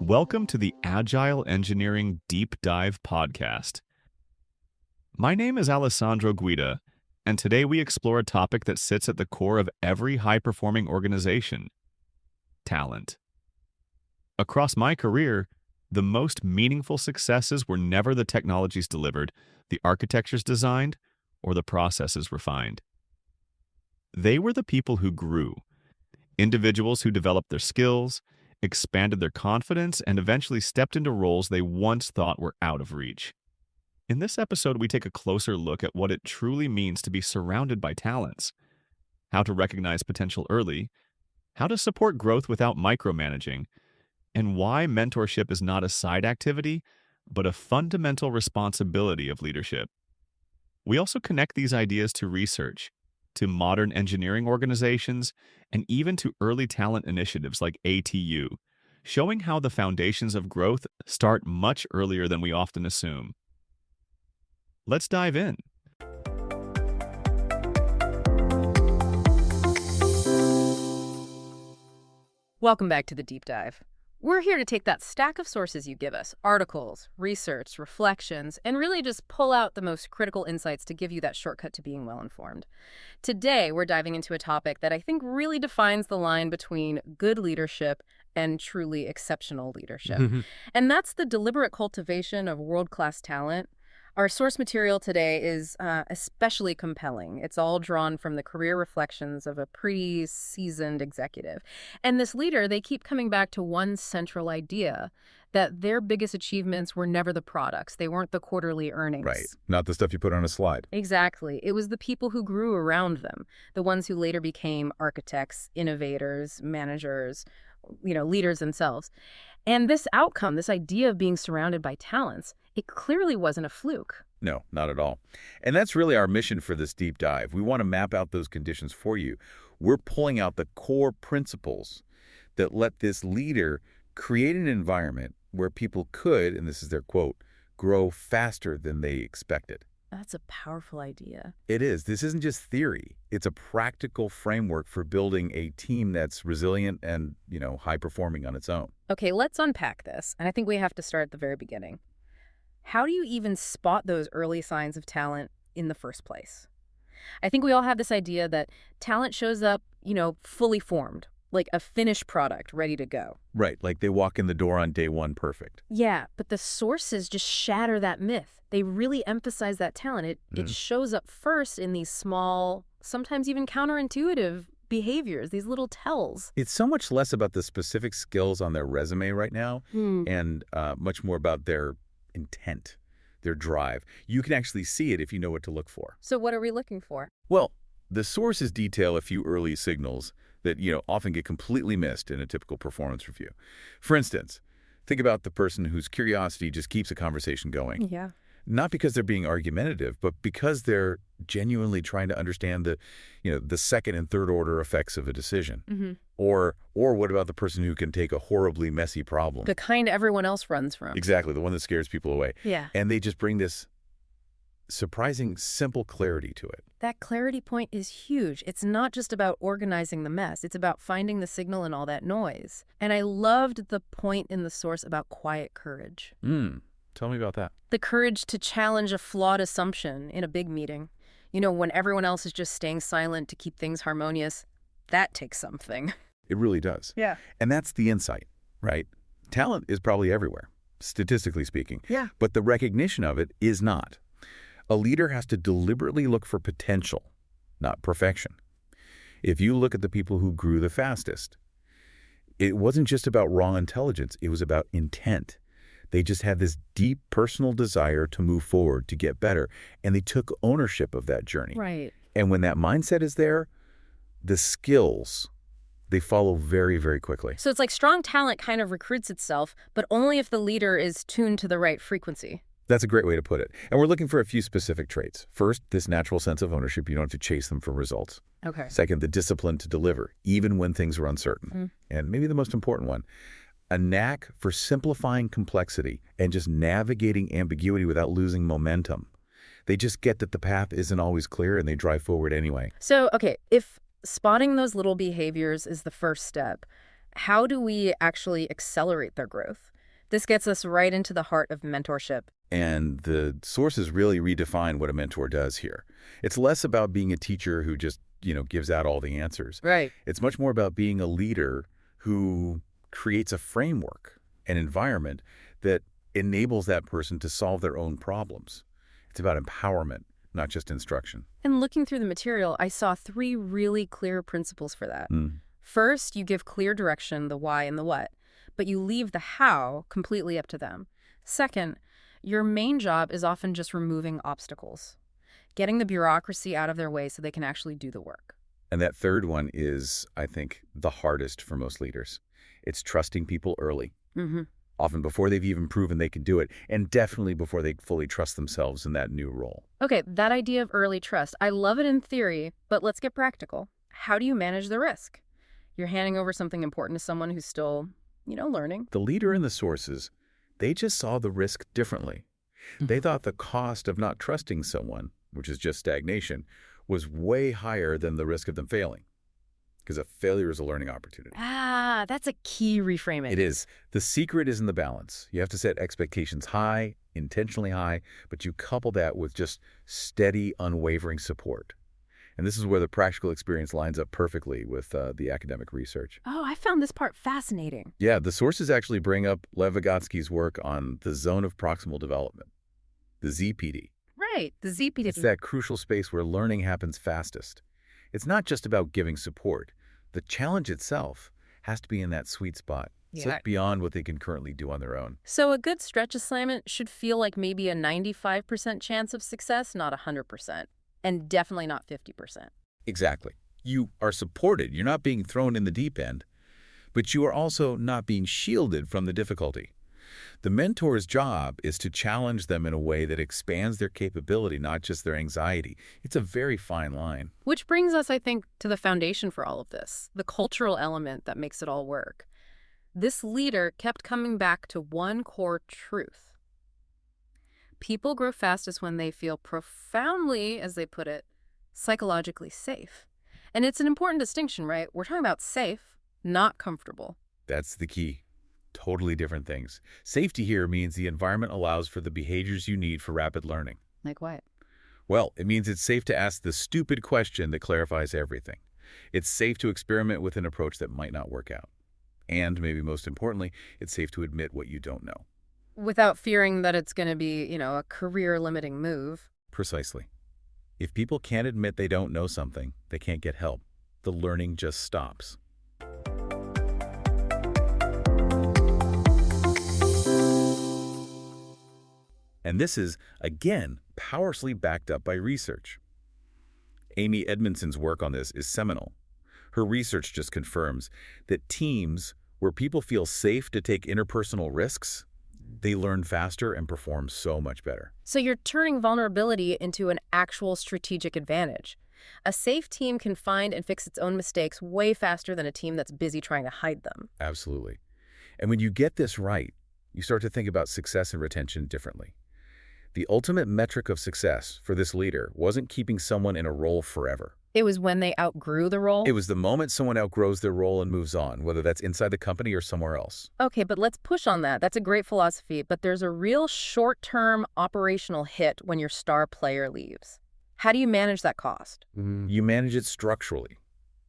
Welcome to the Agile Engineering Deep Dive Podcast. My name is Alessandro Guida, and today we explore a topic that sits at the core of every high-performing organization: talent. Across my career, the most meaningful successes were never the technologies delivered, the architectures designed, or the processes refined. They were the people who grew, individuals who developed their skills, expanded their confidence, and eventually stepped into roles they once thought were out of reach. In this episode, we take a closer look at what it truly means to be surrounded by talents, how to recognize potential early, how to support growth without micromanaging, and why mentorship is not a side activity, but a fundamental responsibility of leadership. We also connect these ideas to research, to modern engineering organizations, and even to early talent initiatives like ATU, showing how the foundations of growth start much earlier than we often assume. Let's dive in. Welcome back to the Deep Dive. We're here to take that stack of sources you give us, articles, research, reflections, and really just pull out the most critical insights to give you that shortcut to being well-informed. Today, we're diving into a topic that I think really defines the line between good leadership and truly exceptional leadership. And that's the deliberate cultivation of world-class talent. Our source material today is especially compelling. It's all drawn from the career reflections of a pretty seasoned executive. And this leader, they keep coming back to one central idea, that their biggest achievements were never the products. They weren't the quarterly earnings. Right. Not the stuff you put on a slide. Exactly. It was the people who grew around them, the ones who later became architects, innovators, managers, leaders themselves. And this outcome, this idea of being surrounded by talents, it clearly wasn't a fluke. No, not at all. And that's really our mission for this deep dive. We want to map out those conditions for you. We're pulling out the core principles that let this leader create an environment where people could, and this is their quote, grow faster than they expected. That's a powerful idea. It is. This isn't just theory. It's a practical framework for building a team that's resilient and, high-performing on its own. Okay, let's unpack this. And I think we have to start at the very beginning. How do you even spot those early signs of talent in the first place? I think we all have this idea that talent shows up, fully formed, like a finished product ready to go. Right, like they walk in the door on day one perfect. Yeah, but the sources just shatter that myth. They really emphasize that talent. It shows up first in these small, sometimes even counterintuitive behaviors, these little tells. It's so much less about the specific skills on their resume right now and much more about their intent, their drive. You can actually see it if you know what to look for. So what are we looking for? Well, the sources detail a few early signals that, often get completely missed in a typical performance review. For instance, think about the person whose curiosity just keeps a conversation going. Yeah. Not because they're being argumentative, but because they're genuinely trying to understand the second and third order effects of a decision. Or what about the person who can take a horribly messy problem? The kind everyone else runs from. Exactly, the one that scares people away. Yeah. And they just bring this surprising, simple clarity to it. That clarity point is huge. It's not just about organizing the mess. It's about finding the signal in all that noise. And I loved the point in the source about quiet courage. Tell me about that. The courage to challenge a flawed assumption in a big meeting. When everyone else is just staying silent to keep things harmonious, that takes something. It really does. Yeah. And that's the insight, right? Talent is probably everywhere, statistically speaking. Yeah. But the recognition of it is not. A leader has to deliberately look for potential, not perfection. If you look at the people who grew the fastest, it wasn't just about raw intelligence. It was about intent. They just had this deep personal desire to move forward, to get better, and they took ownership of that journey. Right. And when that mindset is there, the skills, they follow very, very quickly. So it's like strong talent kind of recruits itself, but only if the leader is tuned to the right frequency. That's a great way to put it. And we're looking for a few specific traits. First, this natural sense of ownership. You don't have to chase them for results. Okay. Second, the discipline to deliver, even when things are uncertain. And maybe the most important one, a knack for simplifying complexity and just navigating ambiguity without losing momentum. They just get that the path isn't always clear and they drive forward anyway. So, okay, if spotting those little behaviors is the first step, how do we actually accelerate their growth? This gets us right into the heart of mentorship. And the sources really redefine what a mentor does here. It's less about being a teacher who just, gives out all the answers. Right. It's much more about being a leader who creates a framework, an environment that enables that person to solve their own problems. It's about empowerment, not just instruction. And looking through the material, I saw 3 really clear principles for that. First, you give clear direction, the why and the what, but you leave the how completely up to them. Second, your main job is often just removing obstacles, getting the bureaucracy out of their way so they can actually do the work. And that third one is, I think, the hardest for most leaders. It's trusting people early, often before they've even proven they can do it, and definitely before they fully trust themselves in that new role. Okay, that idea of early trust, I love it in theory, but let's get practical. How do you manage the risk? You're handing over something important to someone who's still, learning. The leader and the sources, they just saw the risk differently. They thought the cost of not trusting someone, which is just stagnation, was way higher than the risk of them failing. Because a failure is a learning opportunity. Ah, that's a key reframing. It is. The secret is in the balance. You have to set expectations high, intentionally high, but you couple that with just steady, unwavering support. And this is where the practical experience lines up perfectly with the academic research. Oh, I found this part fascinating. Yeah, the sources actually bring up Lev Vygotsky's work on the zone of proximal development, the ZPD. Right, the ZPD. It's that crucial space where learning happens fastest. It's not just about giving support. The challenge itself has to be in that sweet spot, so it's beyond what they can currently do on their own. So a good stretch assignment should feel like maybe a 95% chance of success, not 100%. And definitely not 50%. Exactly. You are supported. You're not being thrown in the deep end, but you are also not being shielded from the difficulty. The mentor's job is to challenge them in a way that expands their capability, not just their anxiety. It's a very fine line. Which brings us, I think, to the foundation for all of this, the cultural element that makes it all work. This leader kept coming back to one core truth. People grow fastest when they feel profoundly, as they put it, psychologically safe. And it's an important distinction, right? We're talking about safe, not comfortable. That's the key. Totally different things. Safety here means the environment allows for the behaviors you need for rapid learning. Like what? Well, it means it's safe to ask the stupid question that clarifies everything. It's safe to experiment with an approach that might not work out. And maybe most importantly, it's safe to admit what you don't know. Without fearing that it's going to be, a career-limiting move. Precisely. If people can't admit they don't know something, they can't get help. The learning just stops. And this is, again, powerfully backed up by research. Amy Edmondson's work on this is seminal. Her research just confirms that teams where people feel safe to take interpersonal risks, they learn faster and perform so much better. So you're turning vulnerability into an actual strategic advantage. A safe team can find and fix its own mistakes way faster than a team that's busy trying to hide them. Absolutely. And when you get this right, you start to think about success and retention differently. The ultimate metric of success for this leader wasn't keeping someone in a role forever. It was when they outgrew the role? It was the moment someone outgrows their role and moves on, whether that's inside the company or somewhere else. Okay, but let's push on that. That's a great philosophy, but there's a real short-term operational hit when your star player leaves. How do you manage that cost? You manage it structurally.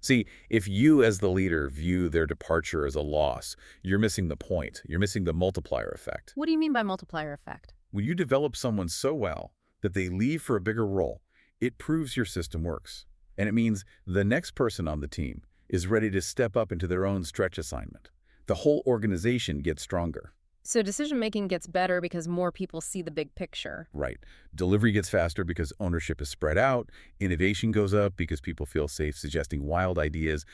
See, if you as the leader view their departure as a loss, you're missing the point. You're missing the multiplier effect. What do you mean by multiplier effect? When you develop someone so well that they leave for a bigger role, it proves your system works. And it means the next person on the team is ready to step up into their own stretch assignment. The whole organization gets stronger. So decision-making gets better because more people see the big picture. Right. Delivery gets faster because ownership is spread out. Innovation goes up because people feel safe suggesting wild ideas.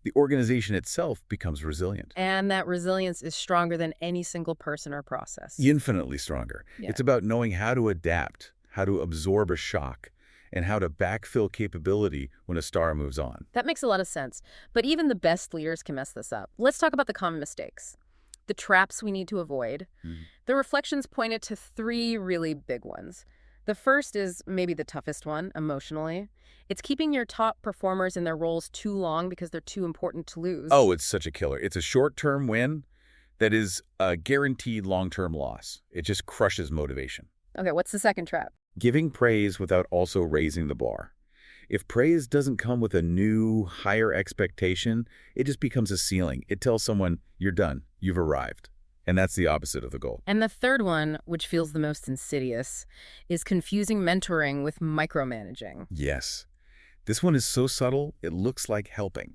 The organization itself becomes resilient. And that resilience is stronger than any single person or process. Infinitely stronger. Yeah. It's about knowing how to adapt, how to absorb a shock, and how to backfill capability when a star moves on. That makes a lot of sense. But even the best leaders can mess this up. Let's talk about the common mistakes, the traps we need to avoid. The reflections pointed to 3 really big ones. The first is maybe the toughest one, emotionally. It's keeping your top performers in their roles too long because they're too important to lose. Oh, it's such a killer. It's a short-term win that is a guaranteed long-term loss. It just crushes motivation. Okay, what's the second trap? Giving praise without also raising the bar. If praise doesn't come with a new, higher expectation, it just becomes a ceiling. It tells someone, you're done, you've arrived. And that's the opposite of the goal. And the third one, which feels the most insidious, is confusing mentoring with micromanaging. Yes. This one is so subtle, it looks like helping.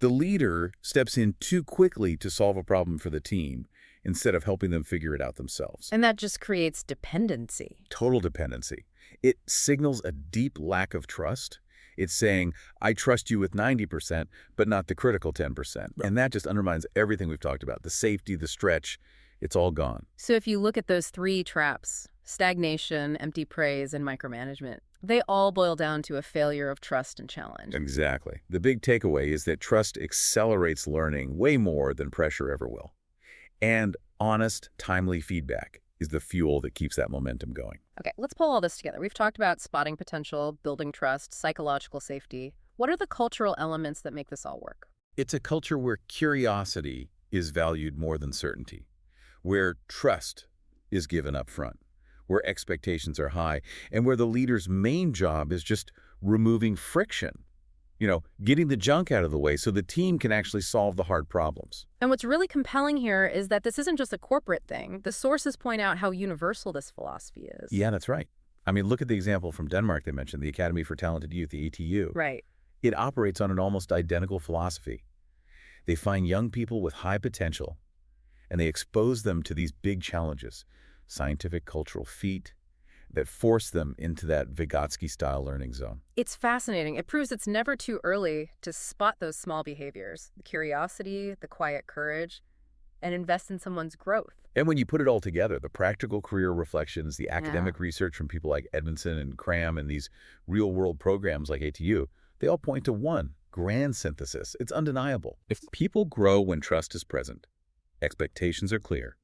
The leader steps in too quickly to solve a problem for the team instead of helping them figure it out themselves. And that just creates dependency. Total dependency. It signals a deep lack of trust. It's saying, I trust you with 90%, but not the critical 10%. Right. And that just undermines everything we've talked about. The safety, the stretch, it's all gone. So if you look at those three traps, stagnation, empty praise, and micromanagement, they all boil down to a failure of trust and challenge. Exactly. The big takeaway is that trust accelerates learning way more than pressure ever will. And honest, timely feedback is the fuel that keeps that momentum going. Okay, let's pull all this together. We've talked about spotting potential, building trust, psychological safety. What are the cultural elements that make this all work? It's a culture where curiosity is valued more than certainty, where trust is given up front, where expectations are high, and where the leader's main job is just removing friction. Getting the junk out of the way so the team can actually solve the hard problems. And what's really compelling here is that this isn't just a corporate thing. The sources point out how universal this philosophy is. Yeah, that's right. I mean, look at the example from Denmark they mentioned, the Academy for Talented Youth, the ATU. Right. It operates on an almost identical philosophy. They find young people with high potential, and they expose them to these big challenges, scientific, cultural feat, that force them into that Vygotsky-style learning zone. It's fascinating. It proves it's never too early to spot those small behaviors, the curiosity, the quiet courage, and invest in someone's growth. And when you put it all together, the practical career reflections, the academic research from people like Edmondson and Cram, and these real-world programs like ATU, they all point to one grand synthesis. It's undeniable. If people grow when trust is present, expectations are clear,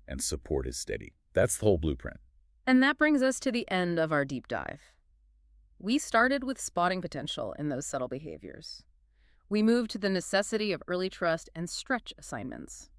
and support is steady. That's the whole blueprint. And that brings us to the end of our deep dive. We started with spotting potential in those subtle behaviors. We moved to the necessity of early trust and stretch assignments.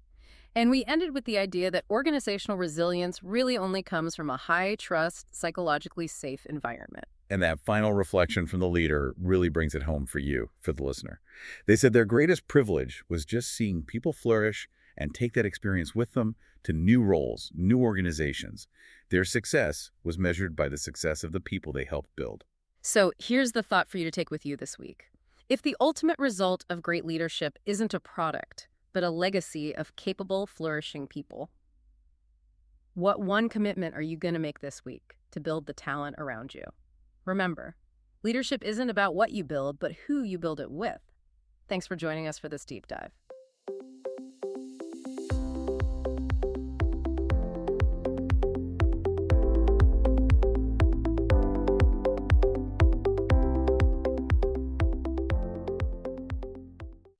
And we ended with the idea that organizational resilience really only comes from a high-trust, psychologically safe environment. And that final reflection from the leader really brings it home for you, for the listener. They said their greatest privilege was just seeing people flourish and take that experience with them to new roles, new organizations. Their success was measured by the success of the people they helped build. So here's the thought for you to take with you this week. If the ultimate result of great leadership isn't a product, but a legacy of capable, flourishing people, what one commitment are you going to make this week to build the talent around you? Remember, leadership isn't about what you build, but who you build it with. Thanks for joining us for this deep dive.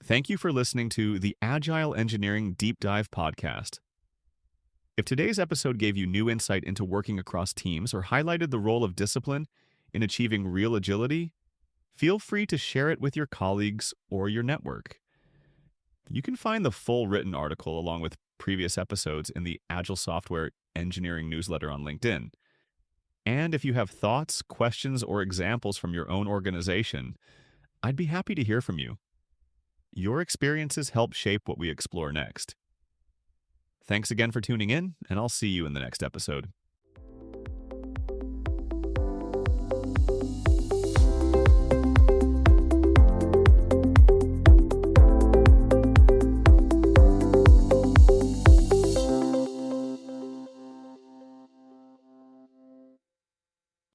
Thank you for listening to the Agile Engineering Deep Dive podcast. If today's episode gave you new insight into working across teams or highlighted the role of discipline in achieving real agility, feel free to share it with your colleagues or your network. You can find the full written article along with previous episodes in the Agile Software Engineering newsletter on LinkedIn. And if you have thoughts, questions, or examples from your own organization, I'd be happy to hear from you. Your experiences help shape what we explore next. Thanks again for tuning in, and I'll see you in the next episode.